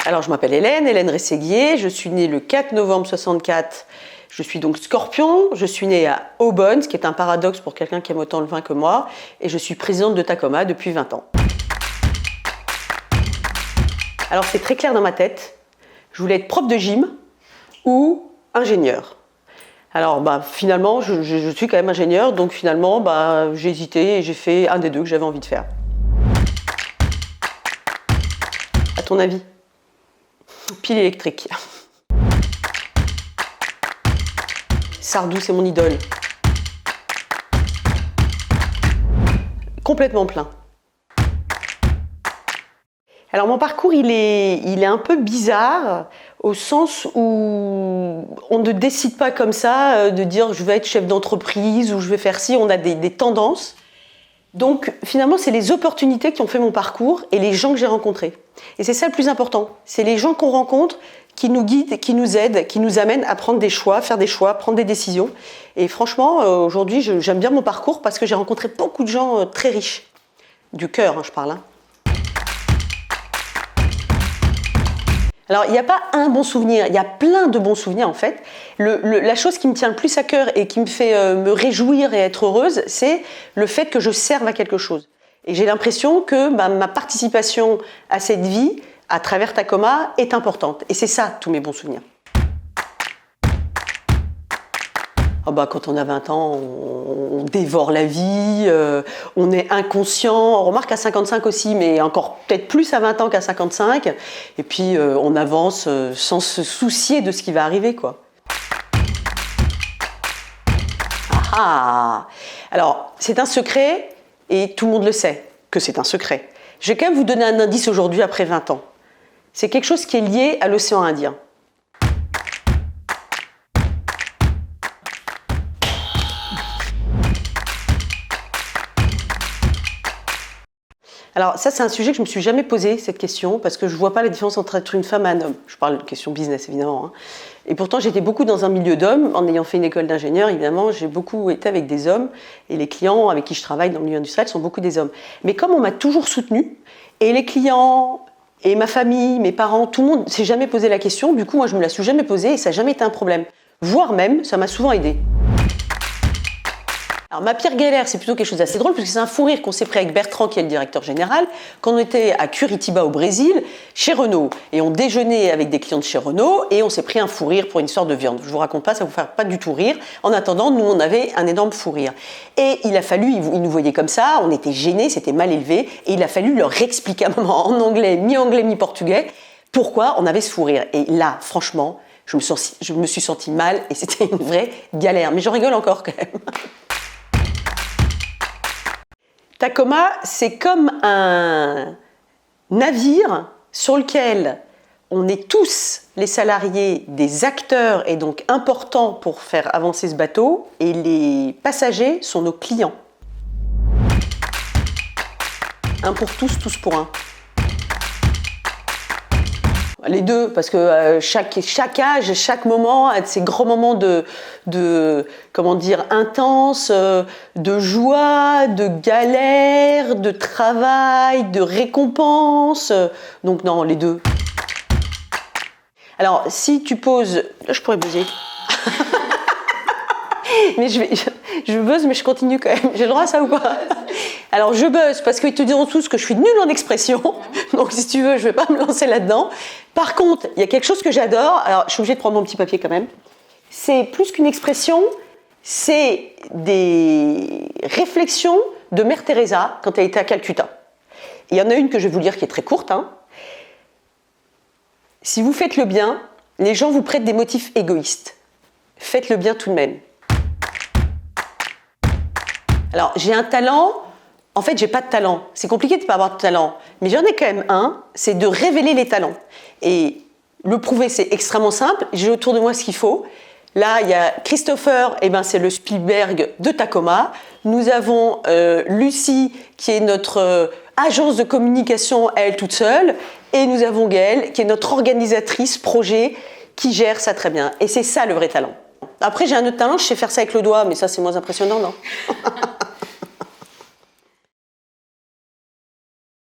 Alors, je m'appelle Hélène Rességuier, je suis née le 4 novembre 64, je suis donc Scorpion, je suis née à Aubonne, ce qui est un paradoxe pour quelqu'un qui aime autant le vin que moi, et je suis présidente de Tacoma depuis 20 ans. Alors, c'est très clair dans ma tête, je voulais être prof de gym ou ingénieur. Alors, finalement, je suis quand même ingénieur, donc finalement, j'ai hésité et j'ai fait un des deux que j'avais envie de faire. À ton avis? Pile électrique. Sardou, c'est mon idole. Complètement plein. Alors mon parcours, il est un peu bizarre au sens où on ne décide pas comme ça de dire je vais être chef d'entreprise ou je vais faire ci, on a des tendances. Donc finalement, c'est les opportunités qui ont fait mon parcours et les gens que j'ai rencontrés. Et c'est ça le plus important, c'est les gens qu'on rencontre qui nous guident, qui nous aident, qui nous amènent à prendre des choix, faire des choix, prendre des décisions. Et franchement, aujourd'hui, j'aime bien mon parcours parce que j'ai rencontré beaucoup de gens très riches. Du cœur, je parle. Alors, il n'y a pas un bon souvenir, il y a plein de bons souvenirs en fait. La chose qui me tient le plus à cœur et qui me fait me réjouir et être heureuse, c'est le fait que je serve à quelque chose. Et j'ai l'impression que ma participation à cette vie, à travers Tacoma, est importante. Et c'est ça, tous mes bons souvenirs. Quand on a 20 ans, on dévore la vie, on est inconscient. On remarque à 55 aussi, mais encore peut-être plus à 20 ans qu'à 55. Et puis on avance sans se soucier de ce qui va arriver, quoi. Alors, c'est un secret et tout le monde le sait que c'est un secret. Je vais quand même vous donner un indice aujourd'hui après 20 ans. C'est quelque chose qui est lié à l'océan Indien. Alors ça, c'est un sujet que je ne me suis jamais posé, cette question, parce que je ne vois pas la différence entre être une femme et un homme. Je parle de question business, évidemment. Et pourtant, j'étais beaucoup dans un milieu d'hommes. En ayant fait une école d'ingénieur, évidemment, j'ai beaucoup été avec des hommes. Et les clients avec qui je travaille dans le milieu industriel sont beaucoup des hommes. Mais comme on m'a toujours soutenue, et les clients, et ma famille, mes parents, tout le monde ne s'est jamais posé la question. Du coup, moi, je ne me la suis jamais posée et ça n'a jamais été un problème. Voire même, ça m'a souvent aidée. Alors ma pire galère, c'est plutôt quelque chose d'assez drôle, parce que c'est un fou rire qu'on s'est pris avec Bertrand, qui est le directeur général, quand on était à Curitiba au Brésil, chez Renault. Et on déjeunait avec des clients de chez Renault, et on s'est pris un fou rire pour une histoire de viande. Je vous raconte pas, ça vous fait pas du tout rire. En attendant, nous, on avait un énorme fou rire. Et il a fallu, ils nous voyaient comme ça, on était gênés, c'était mal élevé, et il a fallu leur expliquer à un moment en anglais, mi-portugais, pourquoi on avait ce fou rire. Et là, franchement, je me suis sentie mal, et c'était une vraie galère. Mais j'en rigole encore quand même. Tacoma, c'est comme un navire sur lequel on est tous les salariés des acteurs et donc importants pour faire avancer ce bateau, et les passagers sont nos clients. Un pour tous, tous pour un. Les deux, parce que chaque âge, chaque moment a ces grands moments comment dire, intenses, de joie, de galère, de travail, de récompense. Donc non, les deux. Alors, si tu poses... Je pourrais buzzer. Mais je buzz, mais je continue quand même. J'ai le droit à ça ou pas? Alors je buzz parce qu'ils te diront tous que je suis nulle en expression, donc si tu veux, je ne vais pas me lancer là-dedans. Par contre, il y a quelque chose que j'adore, alors je suis obligée de prendre mon petit papier quand même. C'est plus qu'une expression, c'est des réflexions de Mère Teresa quand elle était à Calcutta. Il y en a une que je vais vous lire qui est très courte. Si vous faites le bien, les gens vous prêtent des motifs égoïstes. Faites le bien tout de même. Alors, j'ai un talent. En fait, j'ai pas de talent. C'est compliqué de ne pas avoir de talent. Mais j'en ai quand même un, c'est de révéler les talents. Et le prouver, c'est extrêmement simple. J'ai autour de moi ce qu'il faut. Là, il y a Christopher, c'est le Spielberg de Tacoma. Nous avons Lucie, qui est notre agence de communication à elle toute seule. Et nous avons Gaëlle, qui est notre organisatrice projet, qui gère ça très bien. Et c'est ça le vrai talent. Après, j'ai un autre talent, je sais faire ça avec le doigt, mais ça, c'est moins impressionnant, non?